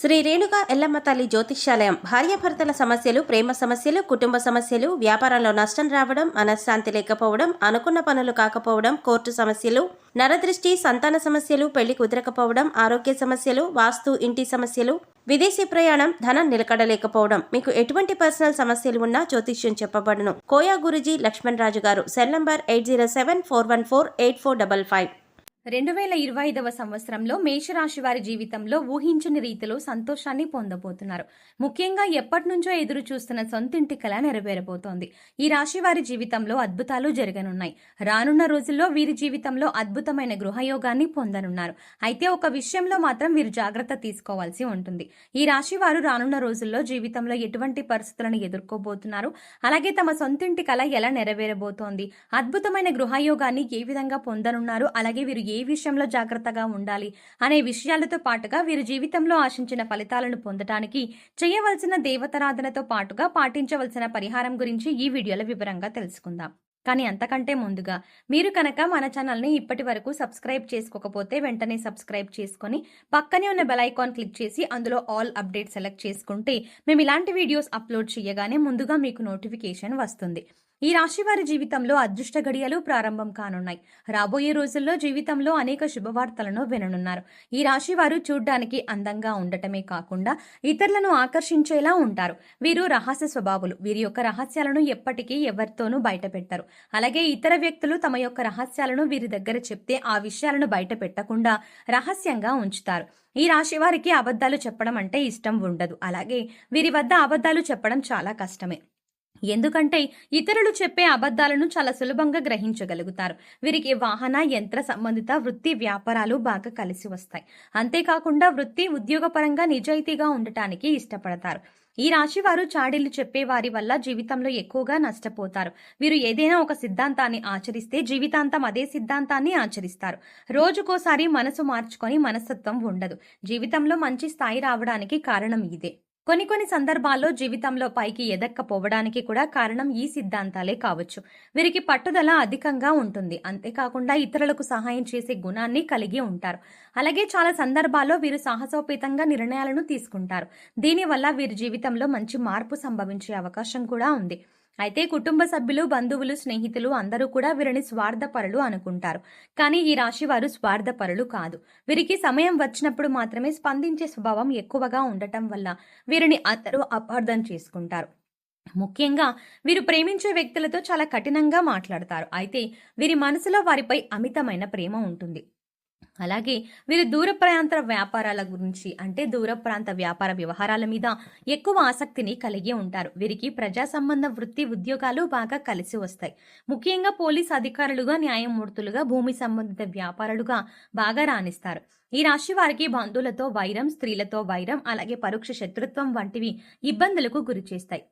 శ్రీ రేణుక ఎల్లమ్మ తల్లి జ్యోతిష్యాలయం భార్యాభర్తల సమస్యలు, ప్రేమ సమస్యలు, కుటుంబ సమస్యలు, వ్యాపారంలో నష్టం రావడం, మనశ్శాంతి లేకపోవడం, అనుకున్న పనులు కాకపోవడం, కోర్టు సమస్యలు, నరదృష్టి, సంతాన సమస్యలు, పెళ్లి కుదరకపోవడం, ఆరోగ్య సమస్యలు, వాస్తు, ఇంటి సమస్యలు, విదేశీ ప్రయాణం, ధనం నిలకడలేకపోవడం, మీకు ఎటువంటి పర్సనల్ సమస్యలు ఉన్నా జ్యోతిష్యం చెప్పబడును. కోయా గురుజీ లక్ష్మణ్ రాజు గారు. Cell number 8074148455. 2025వ సంవత్సరంలో మేషరాశి వారి జీవితంలో ఊహించని రీతిలో సంతోషాన్ని పొందబోతున్నారు. ముఖ్యంగా ఎప్పటి నుంచో ఎదురు చూస్తున్న సొంతింటి కల నెరవేరబోతోంది. ఈ రాశి వారి జీవితంలో అద్భుతాలు జరగనున్నాయి. రానున్న రోజుల్లో వీరి జీవితంలో అద్భుతమైన గృహయోగాన్ని పొందనున్నారు. అయితే ఒక విషయంలో మాత్రం వీరు జాగ్రత్త తీసుకోవాల్సి ఉంటుంది. ఈ రాశి వారు రానున్న రోజుల్లో జీవితంలో ఎటువంటి పరిస్థితులను ఎదుర్కోబోతున్నారు, అలాగే తమ సొంతింటి కల ఎలా నెరవేరబోతోంది, అద్భుతమైన గృహయోగాన్ని ఏ విధంగా పొందనున్నారు, అలాగే వీరు ఏ విషయంలో జాగ్రత్తగా ఉండాలి అనే విషయాలతో పాటుగా వీరి జీవితంలో ఆశించిన ఫలితాలను పొందడానికి చేయవలసిన దేవతారాధనతో పాటుగా పాటించవలసిన పరిహారం గురించి ఈ వీడియోలో వివరంగా తెలుసుకుందాం. కానీ అంతకంటే ముందుగా మీరు కనుక మన ఛానల్ని ఇప్పటి వరకు సబ్స్క్రైబ్ చేసుకోకపోతే వెంటనే సబ్స్క్రైబ్ చేసుకొని పక్కనే ఉన్న బెల్ ఐకాన్ క్లిక్ చేసి అందులో ఆల్ అప్డేట్ సెలెక్ట్ చేసుకుంటే మేము ఇలాంటి వీడియోస్ అప్లోడ్ చేయగానే ముందుగా మీకు నోటిఫికేషన్ వస్తుంది. ఈ రాశి వారి జీవితంలో అదృష్ట గడియలు ప్రారంభం కానున్నాయి. రాబోయే రోజుల్లో జీవితంలో అనేక శుభవార్తలను విననున్నారు. ఈ రాశి వారు చూడ్డానికి అందంగా ఉండటమే కాకుండా ఇతరులను ఆకర్షించేలా ఉంటారు. వీరు రహస్య స్వభావులు. వీరి యొక్క రహస్యాలను ఎప్పటికీ ఎవరితోనూ బయట పెట్టరు. అలాగే ఇతర వ్యక్తులు తమ యొక్క రహస్యాలను వీరి దగ్గర చెప్తే ఆ విషయాలను బయట పెట్టకుండా రహస్యంగా ఉంచుతారు. ఈ రాశి వారికి అబద్ధాలు చెప్పడం అంటే ఇష్టం ఉండదు. అలాగే వీరి వద్ద అబద్ధాలు చెప్పడం చాలా కష్టమే. ఎందుకంటే ఇతరులు చెప్పే అబద్ధాలను చాలా సులభంగా గ్రహించగలుగుతారు. వీరికి వాహన, యంత్ర సంబంధిత వృత్తి, వ్యాపారాలు బాగా కలిసి వస్తాయి. అంతేకాకుండా వృత్తి, ఉద్యోగపరంగా నిజాయితీగా ఉండటానికి ఇష్టపడతారు. ఈ రాశి వారు చాడీలు చెప్పే వారి వల్ల జీవితంలో ఎక్కువగా నష్టపోతారు. వీరు ఏదైనా ఒక సిద్ధాంతాన్ని ఆచరిస్తే జీవితాంతం అదే సిద్ధాంతాన్ని ఆచరిస్తారు. రోజుకోసారి మనసు మార్చుకొని మనస్తత్వం ఉండదు. జీవితంలో మంచి స్థాయి రావడానికి కారణం ఇదే. కొన్ని సందర్భాల్లో జీవితంలో పైకి ఎదక్కపోవడానికి కూడా కారణం ఈ సిద్ధాంతాలే కావచ్చు. వీరికి పట్టుదల అధికంగా ఉంటుంది. అంతేకాకుండా ఇతరులకు సహాయం చేసే గుణాన్ని కలిగి ఉంటారు. అలాగే చాలా సందర్భాల్లో వీరు సాహసోపేతంగా నిర్ణయాలను తీసుకుంటారు. దీనివల్ల వీరి జీవితంలో మంచి మార్పు సంభవించే అవకాశం కూడా ఉంది. అయితే కుటుంబ సభ్యులు, బంధువులు, స్నేహితులు అందరూ కూడా వీరిని స్వార్థపరులు అనుకుంటారు. కానీ ఈ రాశి వారు స్వార్థపరులు కాదు. వీరికి సమయం వచ్చినప్పుడు మాత్రమే స్పందించే స్వభావం ఎక్కువగా ఉండటం వల్ల వీరిని అందరూ అపార్థం చేసుకుంటారు. ముఖ్యంగా వీరు ప్రేమించే వ్యక్తులతో చాలా కఠినంగా మాట్లాడతారు. అయితే వీరి మనసులో వారిపై అమితమైన ప్రేమ ఉంటుంది. అలాగే వీరు దూర ప్రాంత వ్యాపారాల గురించి అంటే దూర ప్రాంత వ్యాపార వ్యవహారాల మీద ఎక్కువ ఆసక్తిని కలిగి ఉంటారు. వీరికి ప్రజా సంబంధ వృత్తి, ఉద్యోగాలు బాగా కలిసి వస్తాయి. ముఖ్యంగా పోలీస్ అధికారులుగా, న్యాయమూర్తులుగా, భూమి సంబంధిత వ్యాపారులుగా బాగా రాణిస్తారు. ఈ రాశి వారికి బంధువులతో వైరం, స్త్రీలతో వైరం, అలాగే పరోక్ష శత్రుత్వం వంటివి ఇబ్బందులకు గురి చేస్తాయి.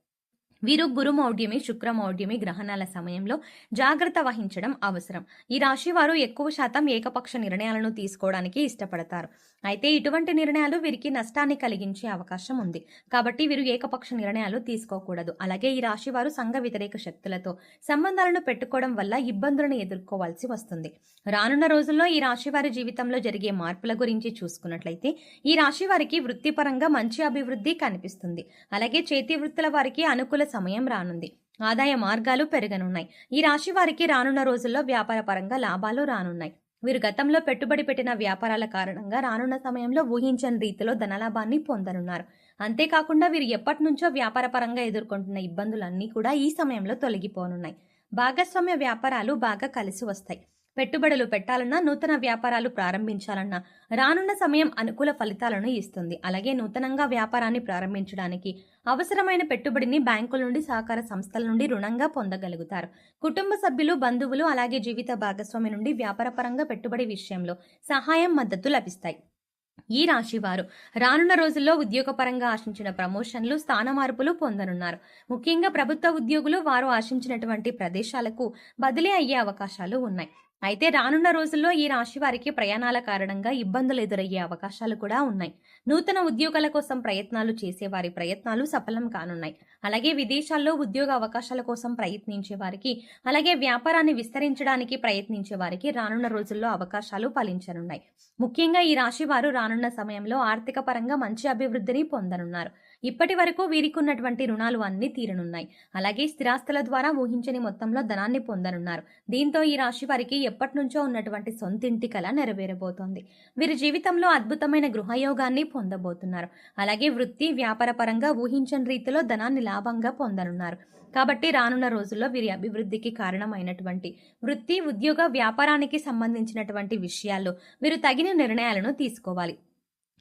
వీరు గురుమౌఢ్యమి, శుక్రమౌఢ్యమి గ్రహణాల సమయంలో జాగ్రత్త వహించడం అవసరం. ఈ రాశి వారు ఎక్కువ శాతం ఏకపక్ష నిర్ణయాలను తీసుకోవడానికి ఇష్టపడతారు. అయితే ఇటువంటి నిర్ణయాలు వీరికి నష్టాన్ని కలిగించే అవకాశం ఉంది. కాబట్టి వీరు ఏకపక్ష నిర్ణయాలు తీసుకోకూడదు. అలాగే ఈ రాశి వారు సంఘ వ్యతిరేక శక్తులతో సంబంధాలను పెట్టుకోవడం వల్ల ఇబ్బందులను ఎదుర్కోవాల్సి వస్తుంది. రానున్న రోజుల్లో ఈ రాశి వారి జీవితంలో జరిగే మార్పుల గురించి చూసుకున్నట్లయితే ఈ రాశి వారికి వృత్తిపరంగా మంచి అభివృద్ధి కనిపిస్తుంది. అలాగే చేతి వృత్తుల వారికి అనుకూల సమయం రానుంది. ఆదాయ మార్గాలు పెరగనున్నాయి. ఈ రాశి వారికి రానున్న రోజుల్లో వ్యాపార పరంగా లాభాలు రానున్నాయి. వీరు గతంలో పెట్టుబడి పెట్టిన వ్యాపారాల కారణంగా రానున్న సమయంలో ఊహించని రీతిలో ధనలాభాన్ని పొందనున్నారు. అంతేకాకుండా వీరు ఎప్పటి నుంచో వ్యాపార పరంగా ఎదుర్కొంటున్న ఇబ్బందులన్నీ కూడా ఈ సమయంలో తొలగిపోనున్నాయి. భాగస్వామ్య వ్యాపారాలు బాగా కలిసి వస్తాయి. పెట్టుబడులు పెట్టాలన్నా, నూతన వ్యాపారాలు ప్రారంభించాలన్నా రానున్న సమయం అనుకూల ఫలితాలను ఇస్తుంది. అలాగే నూతనంగా వ్యాపారాన్ని ప్రారంభించడానికి అవసరమైన పెట్టుబడిని బ్యాంకుల నుండి, సహకార సంస్థల నుండి రుణంగా పొందగలుగుతారు. కుటుంబ సభ్యులు, బంధువులు, అలాగే జీవిత భాగస్వామి నుండి వ్యాపారపరంగా పెట్టుబడి విషయంలో సహాయం, మద్దతు లభిస్తాయి. ఈ రాశి వారు రానున్న రోజుల్లో ఉద్యోగపరంగా ఆశించిన ప్రమోషన్లు, స్థాన మార్పులు పొందనున్నారు. ముఖ్యంగా ప్రభుత్వ ఉద్యోగులు వారు ఆశించినటువంటి ప్రదేశాలకు బదిలీ అయ్యే అవకాశాలు ఉన్నాయి. అయితే రానున్న రోజుల్లో ఈ రాశి వారికి ప్రయాణాల కారణంగా ఇబ్బందులు ఎదురయ్యే అవకాశాలు కూడా ఉన్నాయి. నూతన ఉద్యోగాల కోసం ప్రయత్నాలు చేసే వారి ప్రయత్నాలు సఫలం కానున్నాయి. అలాగే విదేశాల్లో ఉద్యోగ అవకాశాల కోసం ప్రయత్నించే వారికి, అలాగే వ్యాపారాన్ని విస్తరించడానికి ప్రయత్నించే వారికి రానున్న రోజుల్లో అవకాశాలు ఫలించనున్నాయి. ముఖ్యంగా ఈ రాశి వారు రానున్న సమయంలో ఆర్థిక పరంగా మంచి అభివృద్ధిని పొందనున్నారు. ఇప్పటి వరకు వీరికి ఉన్నటువంటి రుణాలు అన్ని తీరనున్నాయి. అలాగే స్థిరాస్తుల ద్వారా ఊహించని మొత్తంలో ధనాన్ని పొందనున్నారు. దీంతో ఈ రాశి వారికి ఎప్పటి నుంచో ఉన్నటువంటి సొంతింటి కల నెరవేరబోతోంది. వీరి జీవితంలో అద్భుతమైన గృహయోగాన్ని పొందబోతున్నారు. అలాగే వృత్తి వ్యాపార పరంగా ఊహించని రీతిలో ధనాన్ని లాభంగా పొందనున్నారు. కాబట్టి రానున్న రోజుల్లో వీరి అభివృద్ధికి కారణమైనటువంటి వృత్తి ఉద్యోగ వ్యాపారానికి సంబంధించినటువంటి విషయాల్లో వీరు తగిన నిర్ణయాలను తీసుకోవాలి.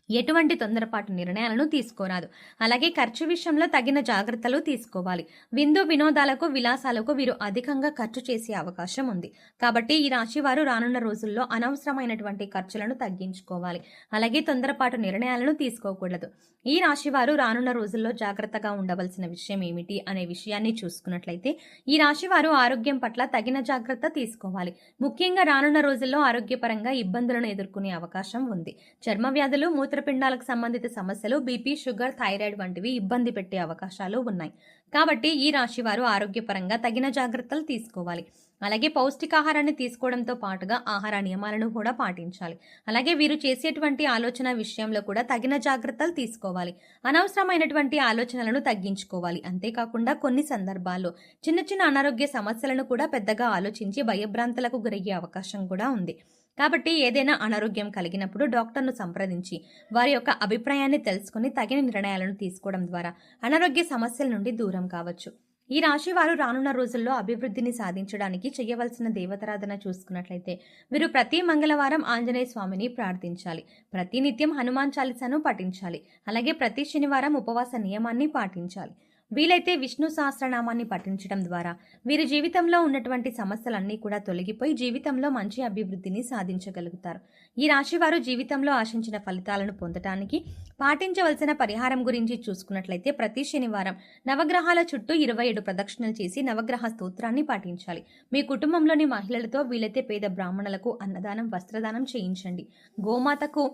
ఎటువంటి తొందరపాటు నిర్ణయాలను తీసుకోరాదు. అలాగే ఖర్చు విషయంలో తగిన జాగ్రత్తలు తీసుకోవాలి. విందు వినోదాలకు విలాసాలకు వీరు అధికంగా ఖర్చు చేసే అవకాశం ఉంది. కాబట్టి ఈ రాశి వారు రానున్న రోజుల్లో అనవసరమైనటువంటి ఖర్చులను తగ్గించుకోవాలి. అలాగే తొందరపాటు నిర్ణయాలను తీసుకోకూడదు. ఈ రాశి వారు రానున్న రోజుల్లో జాగ్రత్తగా ఉండవలసిన విషయం ఏమిటి అనే విషయాన్ని చూసుకున్నట్లయితే ఈ రాశి వారు ఆరోగ్యం పట్ల తగిన జాగ్రత్త తీసుకోవాలి. ముఖ్యంగా రానున్న రోజుల్లో ఆరోగ్యపరంగా ఇబ్బందులను ఎదుర్కొనే అవకాశం ఉంది. చర్మ వ్యాధులు మూత్రపిండాలకు సంబంధిత సమస్యలు బీపీ షుగర్ థైరాయిడ్ వంటివి ఇబ్బంది పెట్టే అవకాశాలు ఉన్నాయి. కాబట్టి ఈ రాశి వారు ఆరోగ్యపరంగా తగిన జాగ్రత్తలు తీసుకోవాలి. అలాగే పౌష్టికాహారాన్ని తీసుకోవడంతో పాటుగా ఆహార నియమాలను కూడా పాటించాలి. అలాగే వీరు చేసేటువంటి ఆలోచన విషయంలో కూడా తగిన జాగ్రత్తలు తీసుకోవాలి. అనవసరమైనటువంటి ఆలోచనలను తగ్గించుకోవాలి. అంతేకాకుండా కొన్ని సందర్భాల్లో చిన్న చిన్న అనారోగ్య సమస్యలను కూడా పెద్దగా ఆలోచించి భయభ్రాంతులకు గురయ్యే అవకాశం కూడా ఉంది. కాబట్టి ఏదైనా అనారోగ్యం కలిగినప్పుడు డాక్టర్ను సంప్రదించి వారి యొక్క అభిప్రాయాన్ని తెలుసుకుని తగిన నిర్ణయాలను తీసుకోవడం ద్వారా అనారోగ్య సమస్యల నుండి దూరం కావచ్చు. ఈ రాశి వారు రానున్న రోజుల్లో అభివృద్ధిని సాధించడానికి చేయవలసిన దేవతారాధన చూసుకున్నట్లయితే వీరు ప్రతి మంగళవారం ఆంజనేయ స్వామిని ప్రార్థించాలి. ప్రతి నిత్యం హనుమాన్ చాలీసాను పఠించాలి. అలాగే ప్రతి శనివారం ఉపవాస నియమాన్ని పాటించాలి. వీలైతే విష్ణు సహస్రనామాన్ని పఠించడం ద్వారా వీరి జీవితంలో ఉన్నటువంటి సమస్యలన్నీ కూడా తొలగిపోయి జీవితంలో మంచి అభివృద్ధిని సాధించగలుగుతారు. ఈ రాశి వారు జీవితంలో ఆశించిన ఫలితాలను పొందటానికి పాటించవలసిన పరిహారం గురించి చూసుకున్నట్లయితే ప్రతి శనివారం నవగ్రహాల చుట్టూ 27 ప్రదక్షిణలు చేసి నవగ్రహ స్తోత్రాన్ని పాటించాలి. మీ కుటుంబంలోని మహిళలతో వీలైతే పేద బ్రాహ్మణులకు అన్నదానం వస్త్రదానం చేయించండి. గోమాతకు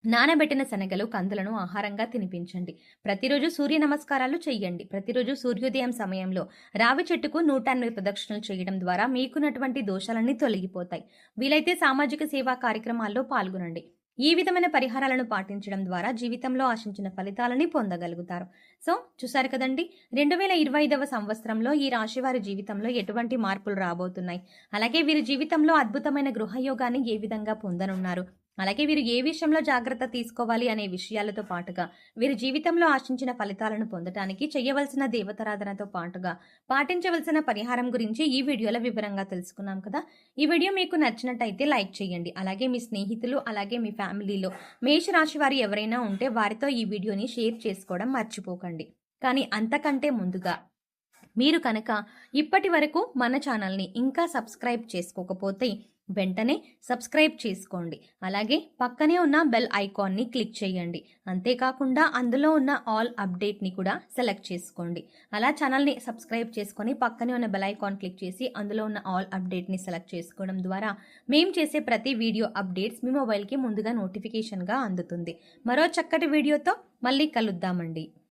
నానబెట్టిన శనగలు కందులను ఆహారంగా తినిపించండి. ప్రతిరోజు సూర్య నమస్కారాలు చేయండి. ప్రతిరోజు సూర్యోదయం సమయంలో రావి చెట్టుకు 108 ప్రదక్షిణలు చేయడం ద్వారా మీకున్నటువంటి దోషాలన్నీ తొలగిపోతాయి. వీలైతే సామాజిక సేవా కార్యక్రమాల్లో పాల్గొనండి. ఈ విధమైన పరిహారాలను పాటించడం ద్వారా జీవితంలో ఆశించిన ఫలితాలని పొందగలుగుతారు. సో చూసారు కదండి, 2025వ సంవత్సరంలో ఈ రాశి వారి జీవితంలో ఎటువంటి మార్పులు రాబోతున్నాయి, అలాగే వీరి జీవితంలో అద్భుతమైన గృహయోగాన్ని ఏ విధంగా పొందనున్నారు, అలాగే వీరు ఏ విషయంలో జాగ్రత్త తీసుకోవాలి అనే విషయాలతో పాటుగా వీరి జీవితంలో ఆశించిన ఫలితాలను పొందటానికి చేయవలసిన దేవతారాధనతో పాటుగా పాటించవలసిన పరిహారం గురించి ఈ వీడియోలో వివరంగా తెలుసుకున్నాం కదా. ఈ వీడియో మీకు నచ్చినట్టయితే లైక్ చేయండి. అలాగే మీ స్నేహితులు అలాగే మీ ఫ్యామిలీలో మేషరాశి వారు ఎవరైనా ఉంటే వారితో ఈ వీడియోని షేర్ చేసుకోవడం మర్చిపోకండి. కానీ అంతకంటే ముందుగా మీరు కనుక ఇప్పటి వరకు మన ఛానల్ని ఇంకా సబ్స్క్రైబ్ చేసుకోకపోతే వెంటనే సబ్స్క్రైబ్ చేసుకోండి. అలాగే పక్కనే ఉన్న బెల్ ఐకాన్ని క్లిక్ చేయండి. అంతేకాకుండా అందులో ఉన్న ఆల్ అప్డేట్ని కూడా సెలెక్ట్ చేసుకోండి. అలా ఛానల్ని సబ్స్క్రైబ్ చేసుకొని పక్కనే ఉన్న బెల్ ఐకాన్ క్లిక్ చేసి అందులో ఉన్న ఆల్ అప్డేట్ని సెలెక్ట్ చేసుకోవడం ద్వారా మేము చేసే ప్రతి వీడియో అప్డేట్స్ మీ మొబైల్కి ముందుగా నోటిఫికేషన్గా అందుతుంది. మరో చక్కటి వీడియోతో మళ్ళీ కలుద్దామండి.